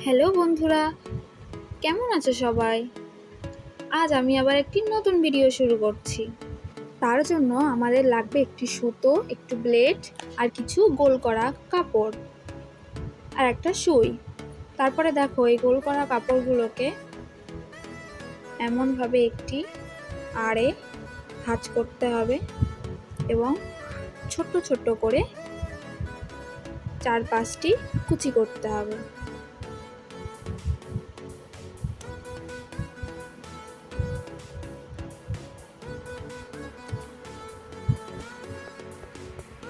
Hello বন্ধুরা, কেমন আছো সবাই? আজ আমি আবার একটি নতুন ভিডিও শুরু করছি। তার জন্য আমাদের লাগবে একটি সুতো, একটু ব্লেড আর কিছু গোল করা কাপড় আর একটা সুই। তারপরে দেখো এই গোল করা কাপড়গুলোকে এমনভাবে একটি আড়ে ভাঁজ করতে হবে এবং ছোট্ট ছোট্ট করে 4-5টি কুচি করতে হবে।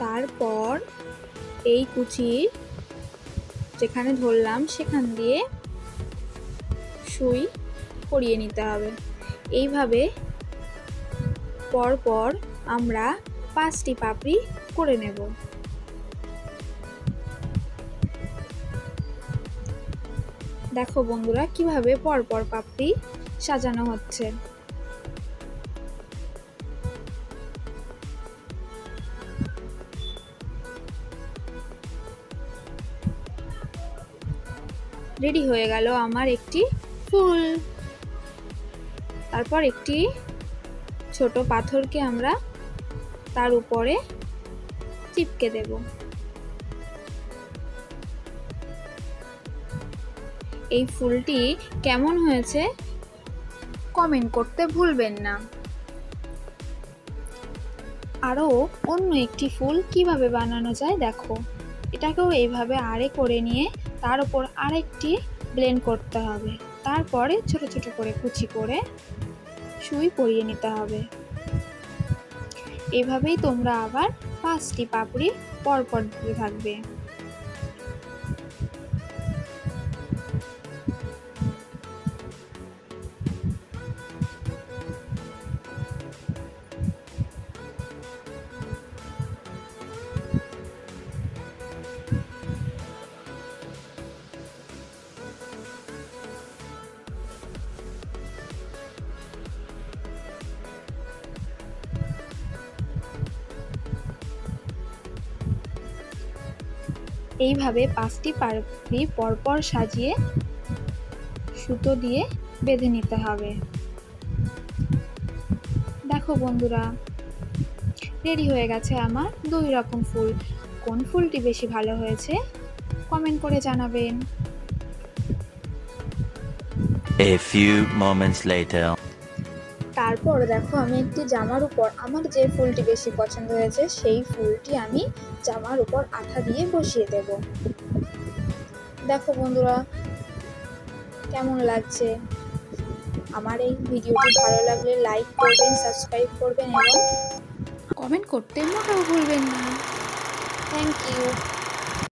তারপর এই কুচির যেখানে ধরলাম সেখান দিয়ে সুই পরিয়ে নিতে হবে। এইভাবে পরপর আমরা 5টি পাপড়ি করে নেব। দেখো বন্ধুরা কিভাবে পরপর পাপড়ি সাজানো হচ্ছে। রেডি হয়ে গেল আমার একটি ফুল। তারপর একটি ছোট পাথরকে আমরা তার উপরে চিপকে দেব। এই ফুলটি কেমন হয়েছে কমেন্ট করতে ভুলবেন না। আরও অন্য একটি ফুল কিভাবে বানানো যায় দেখো। এটাকেও এইভাবে আড়ে করে নিয়ে তার উপর আরেকটি ব্লেন্ড করতে হবে। তারপরে ছোট ছোট করে কুচি করে সুই পরিয়ে নিতে হবে। এভাবেই তোমরা আবার 5টি পাপড়ি পরপর দিতে থাকবে। এইভাবে 5টি পাপড়ি পরপর সাজিয়ে সুতো দিয়ে বেঁধে নিতে হবে। দেখো বন্ধুরা রেডি হয়ে গেছে আমার 2 রকম ফুল। কোন ফুলটি বেশি ভালো হয়েছে কমেন্ট করে জানাবেন। A few moments later. তারপর দেখো আমি একটি জামার উপর আমার যে ফুলটি বেশি পছন্দ হয়েছে সেই ফুলটি আমি জামার উপর আঠা দিয়ে বসিয়ে দেব। দেখো বন্ধুরা কেমন লাগছে। আমার এই ভিডিওটি ভালো লাগলে লাইক করবেন, সাবস্ক্রাইব করবেন এবং কমেন্ট করতে মোটেও ভুলবেন না। Thank you.